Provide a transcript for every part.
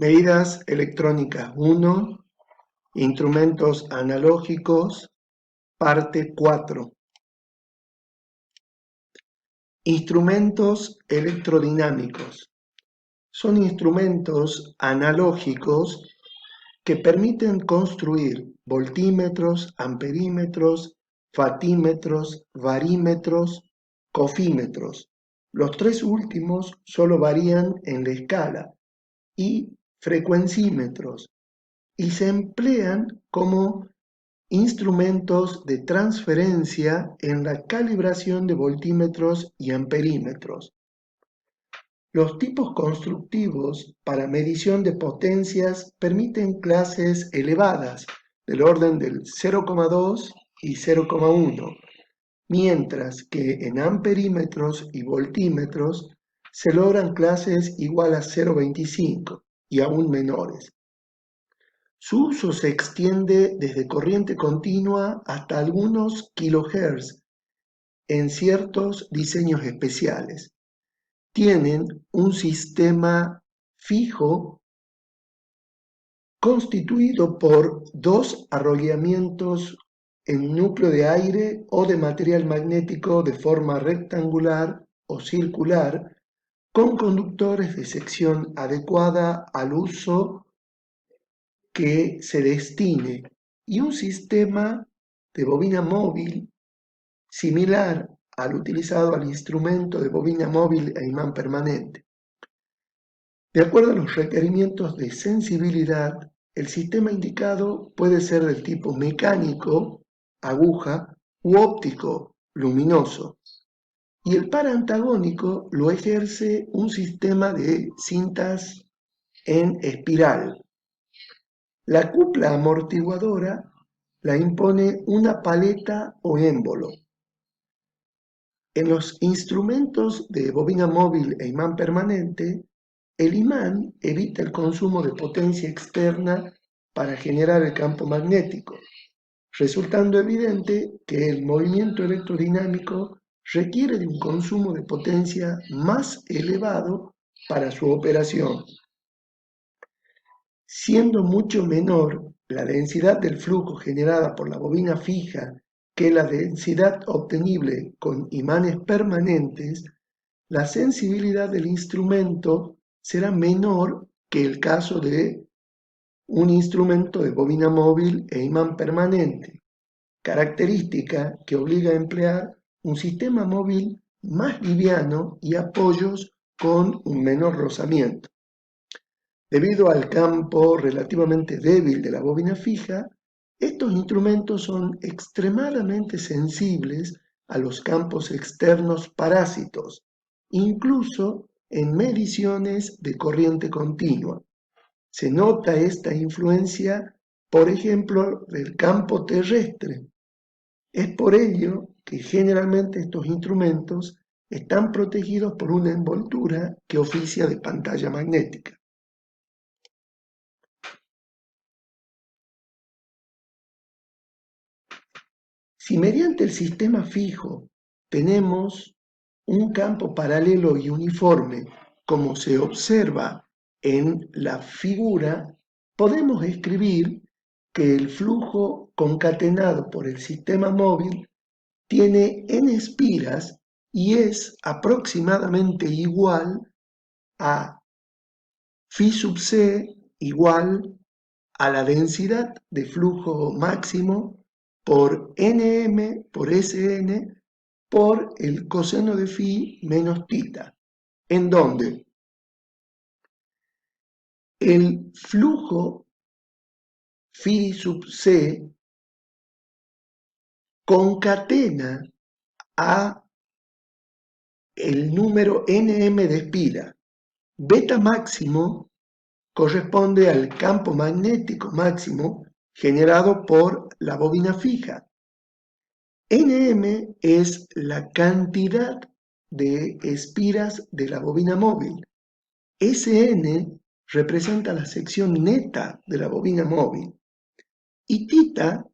Medidas electrónicas 1, instrumentos analógicos, parte 4. Instrumentos electrodinámicos. Son instrumentos analógicos que permiten construir voltímetros, amperímetros, fatímetros, varímetros, cofímetros. Los tres últimos solo varían en la escala, y frecuencímetros, y se emplean como instrumentos de transferencia en la calibración de voltímetros y amperímetros. Los tipos constructivos para medición de potencias permiten clases elevadas del orden del 0,2 y 0,1, mientras que en amperímetros y voltímetros se logran clases igual a 0,25 y aún menores. Su uso se extiende desde corriente continua hasta algunos kilohertz en ciertos diseños especiales. Tienen un sistema fijo constituido por dos arrollamientos en núcleo de aire o de material magnético de forma rectangular o circular, con conductores de sección adecuada al uso que se destine, y un sistema de bobina móvil similar al utilizado al instrumento de bobina móvil e imán permanente. De acuerdo a los requerimientos de sensibilidad, el sistema indicado puede ser del tipo mecánico, aguja, u óptico, luminoso, y el paraantagónico lo ejerce un sistema de cintas en espiral. La cupla amortiguadora la impone una paleta o émbolo. En los instrumentos de bobina móvil e imán permanente, el imán evita el consumo de potencia externa para generar el campo magnético, resultando evidente que el movimiento electrodinámico requiere de un consumo de potencia más elevado para su operación. Siendo mucho menor la densidad del flujo generada por la bobina fija que la densidad obtenible con imanes permanentes, la sensibilidad del instrumento será menor que el caso de un instrumento de bobina móvil e imán permanente, característica que obliga a emplear un sistema móvil más liviano y apoyos con un menor rozamiento. Debido al campo relativamente débil de la bobina fija, estos instrumentos son extremadamente sensibles a los campos externos parásitos, incluso en mediciones de corriente continua. Se nota esta influencia, por ejemplo, del campo terrestre. Es por ello que generalmente estos instrumentos están protegidos por una envoltura que oficia de pantalla magnética. Si mediante el sistema fijo tenemos un campo paralelo y uniforme, como se observa en la figura, podemos escribir que el flujo concatenado por el sistema móvil tiene n espiras y es aproximadamente igual a phi sub c igual a la densidad de flujo máximo por Nm por Sn por el coseno de phi menos tita, en donde el flujo phi sub c concatena a el número Nm de espira. Beta máximo corresponde al campo magnético máximo generado por la bobina fija. Nm es la cantidad de espiras de la bobina móvil. Sn representa la sección neta de la bobina móvil. Y tita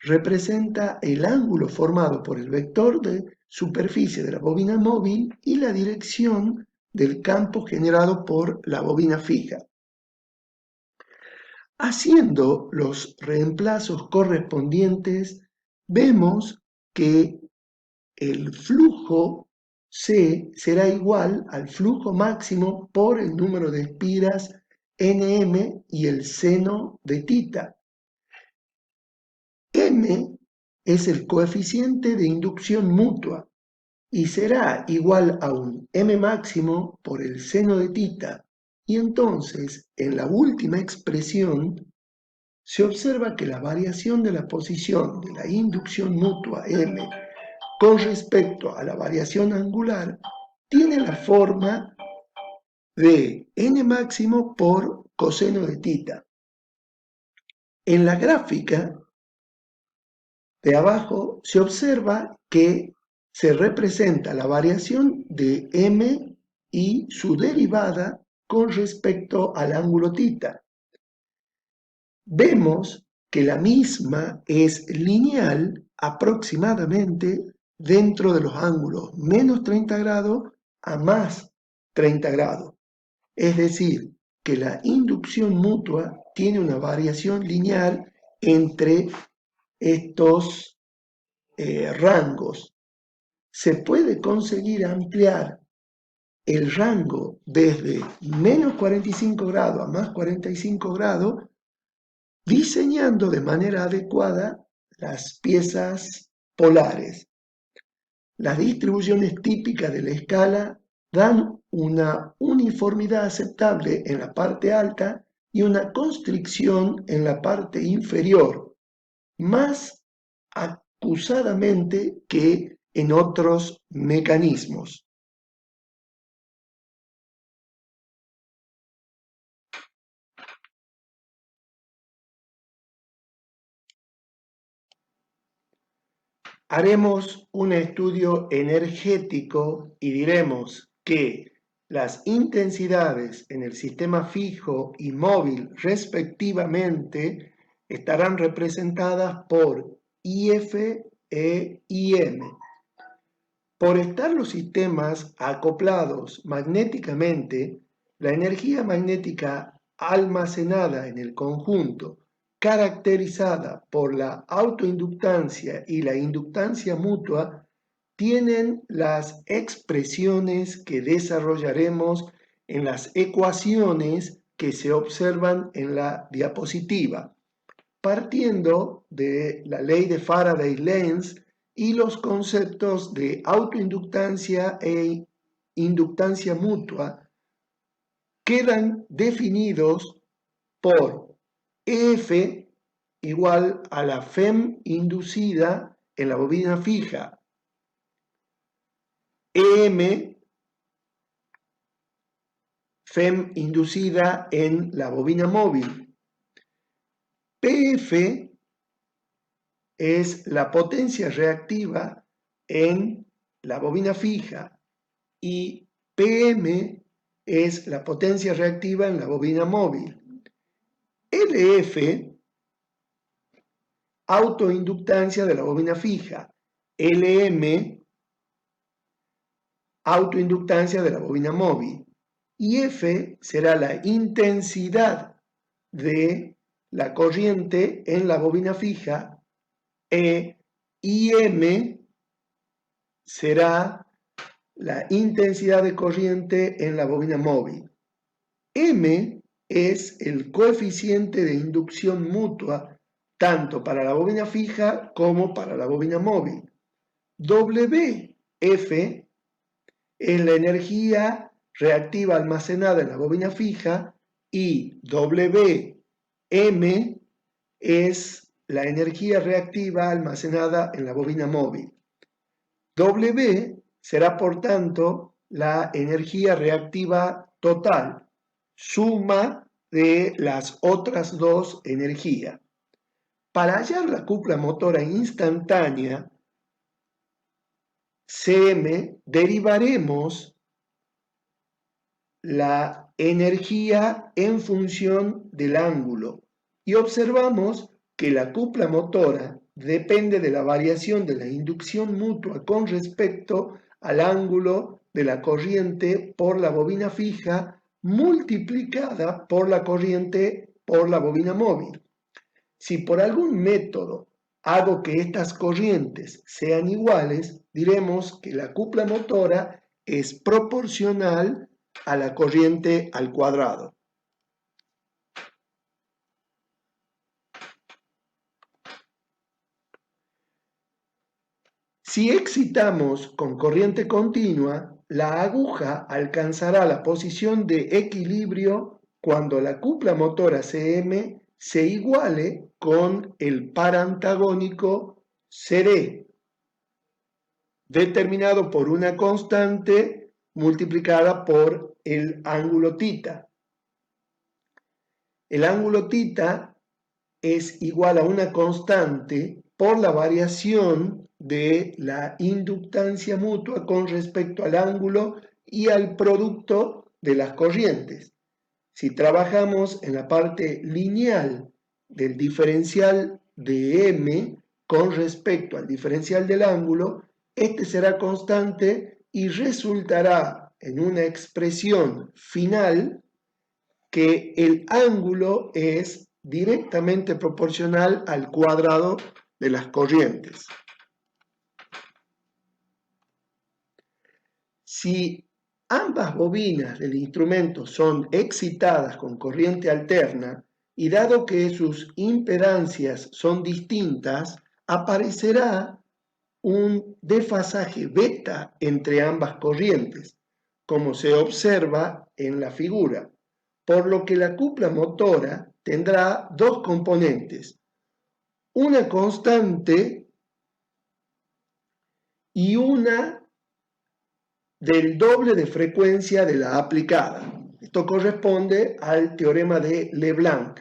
representa el ángulo formado por el vector de superficie de la bobina móvil y la dirección del campo generado por la bobina fija. Haciendo los reemplazos correspondientes, vemos que el flujo C será igual al flujo máximo por el número de espiras Nm y el seno de tita. M es el coeficiente de inducción mutua y será igual a un M máximo por el seno de tita. Y entonces, en la última expresión, se observa que la variación de la posición de la inducción mutua M con respecto a la variación angular tiene la forma de n máximo por coseno de tita. En la gráfica de abajo se observa que se representa la variación de m y su derivada con respecto al ángulo tita. Vemos que la misma es lineal aproximadamente dentro de los ángulos menos 30 grados a más 30 grados. Es decir, que la inducción mutua tiene una variación lineal entre estos rangos. Se puede conseguir ampliar el rango desde menos 45 grados a más 45 grados diseñando de manera adecuada las piezas polares. Las distribuciones típicas de la escala dan una uniformidad aceptable en la parte alta y una constricción en la parte inferior, más acusadamente que en otros mecanismos. Haremos un estudio energético y diremos que las intensidades en el sistema fijo y móvil respectivamente estarán representadas por IF e IM. Por estar los sistemas acoplados magnéticamente, la energía magnética almacenada en el conjunto caracterizada por la autoinductancia y la inductancia mutua, tienen las expresiones que desarrollaremos en las ecuaciones que se observan en la diapositiva, partiendo de la ley de Faraday-Lenz y los conceptos de autoinductancia e inductancia mutua quedan definidos por EF igual a la FEM inducida en la bobina fija, EM FEM inducida en la bobina móvil, PF es la potencia reactiva en la bobina fija y PM es la potencia reactiva en la bobina móvil. LF, autoinductancia de la bobina fija. LM, autoinductancia de la bobina móvil. Y F será la intensidad de la corriente en la bobina fija. IM será la intensidad de corriente en la bobina móvil. M es el coeficiente de inducción mutua tanto para la bobina fija como para la bobina móvil. WF es la energía reactiva almacenada en la bobina fija y WM es la energía reactiva almacenada en la bobina móvil. W será, por tanto, la energía reactiva total, suma de las otras dos energías. Para hallar la cupla motora instantánea, Cm, derivaremos la energía en función del ángulo y observamos que la cupla motora depende de la variación de la inducción mutua con respecto al ángulo de la corriente por la bobina fija multiplicada por la corriente por la bobina móvil. Si por algún método hago que estas corrientes sean iguales, diremos que la cupla motora es proporcional a la corriente al cuadrado. Si excitamos con corriente continua, la aguja alcanzará la posición de equilibrio cuando la cupla motora Cm se iguale con el par antagónico CD, determinado por una constante multiplicada por el ángulo θ. El ángulo θ es igual a una constante por la variación de la inductancia mutua con respecto al ángulo y al producto de las corrientes. Si trabajamos en la parte lineal del diferencial de M con respecto al diferencial del ángulo, este será constante y resultará en una expresión final que el ángulo es directamente proporcional al cuadrado de las corrientes. Si ambas bobinas del instrumento son excitadas con corriente alterna y dado que sus impedancias son distintas, aparecerá un desfasaje beta entre ambas corrientes, como se observa en la figura, por lo que la cupla motora tendrá dos componentes, una constante y una del doble de frecuencia de la aplicada. Esto corresponde al teorema de Leblanc.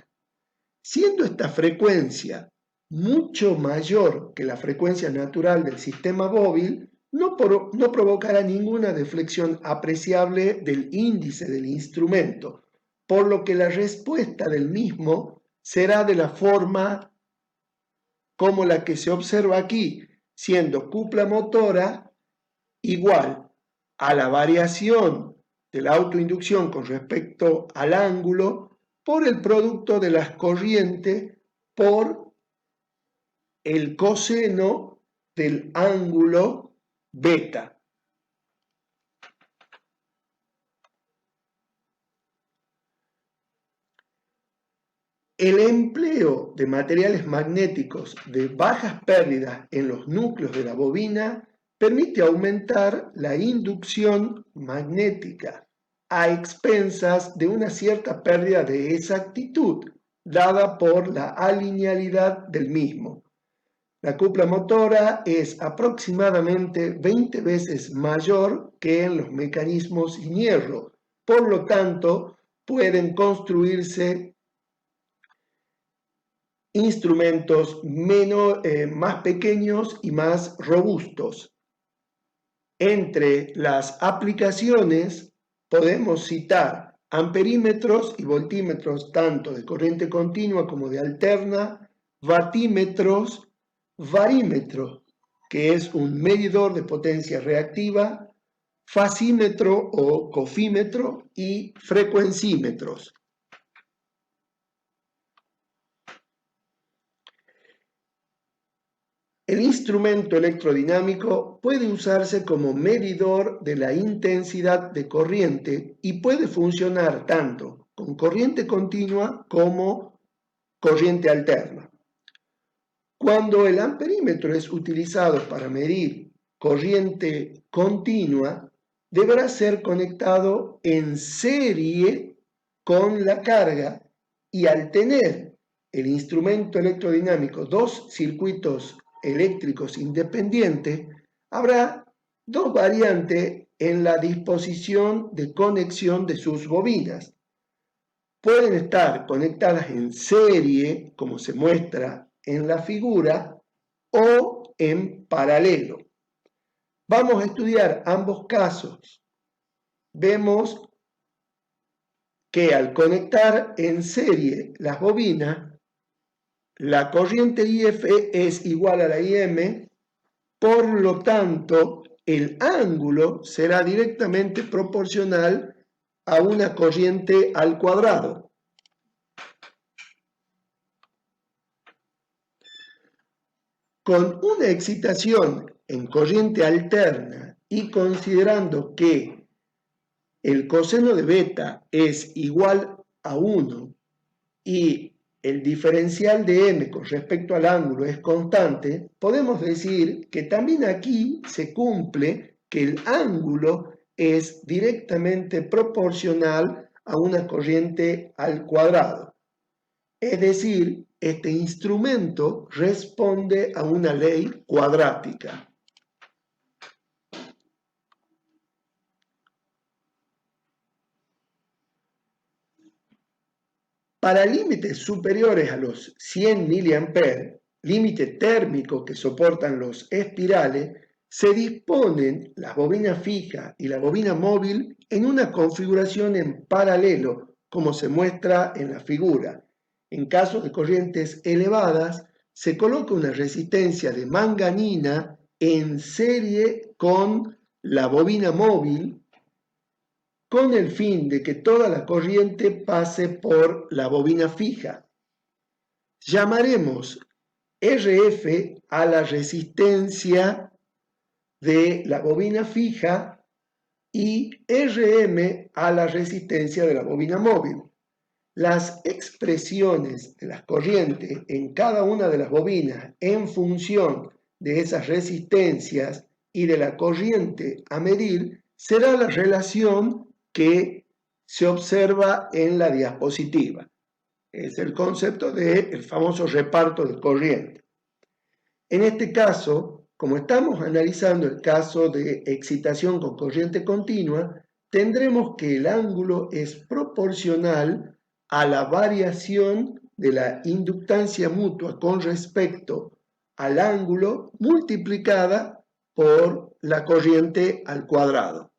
Siendo esta frecuencia mucho mayor que la frecuencia natural del sistema móvil, no provocará ninguna deflexión apreciable del índice del instrumento, por lo que la respuesta del mismo será de la forma como la que se observa aquí, siendo cupla motora igual a la variación de la autoinducción con respecto al ángulo por el producto de las corrientes por el coseno del ángulo beta. El empleo de materiales magnéticos de bajas pérdidas en los núcleos de la bobina permite aumentar la inducción magnética a expensas de una cierta pérdida de exactitud dada por la alinealidad del mismo. La cupla motora es aproximadamente 20 veces mayor que en los mecanismos sin hierro, por lo tanto pueden construirse instrumentos más pequeños y más robustos. Entre las aplicaciones podemos citar amperímetros y voltímetros tanto de corriente continua como de alterna, vatímetros, varímetro, que es un medidor de potencia reactiva, fasímetro o cofímetro y frecuencímetros. El instrumento electrodinámico puede usarse como medidor de la intensidad de corriente y puede funcionar tanto con corriente continua como corriente alterna. Cuando el amperímetro es utilizado para medir corriente continua, deberá ser conectado en serie con la carga y al tener el instrumento electrodinámico dos circuitos eléctricos independientes, habrá dos variantes en la disposición de conexión de sus bobinas. Pueden estar conectadas en serie, como se muestra en la figura, o en paralelo. Vamos a estudiar ambos casos. Vemos que al conectar en serie las bobinas, la corriente IF es igual a la IM, por lo tanto, el ángulo será directamente proporcional a una corriente al cuadrado. Con una excitación en corriente alterna y considerando que el coseno de beta es igual a 1 y el diferencial de m con respecto al ángulo es constante, podemos decir que también aquí se cumple que el ángulo es directamente proporcional a una corriente al cuadrado. Es decir, este instrumento responde a una ley cuadrática. Para límites superiores a los 100 mA, límite térmico que soportan los espirales, se disponen las bobinas fijas y la bobina móvil en una configuración en paralelo, como se muestra en la figura. En caso de corrientes elevadas, se coloca una resistencia de manganina en serie con la bobina móvil, con el fin de que toda la corriente pase por la bobina fija. Llamaremos RF a la resistencia de la bobina fija y RM a la resistencia de la bobina móvil. Las expresiones de las corrientes en cada una de las bobinas en función de esas resistencias y de la corriente a medir será la relación que se observa en la diapositiva. Es el concepto del famoso reparto de corriente. En este caso, como estamos analizando el caso de excitación con corriente continua, tendremos que el ángulo es proporcional a la variación de la inductancia mutua con respecto al ángulo multiplicada por la corriente al cuadrado.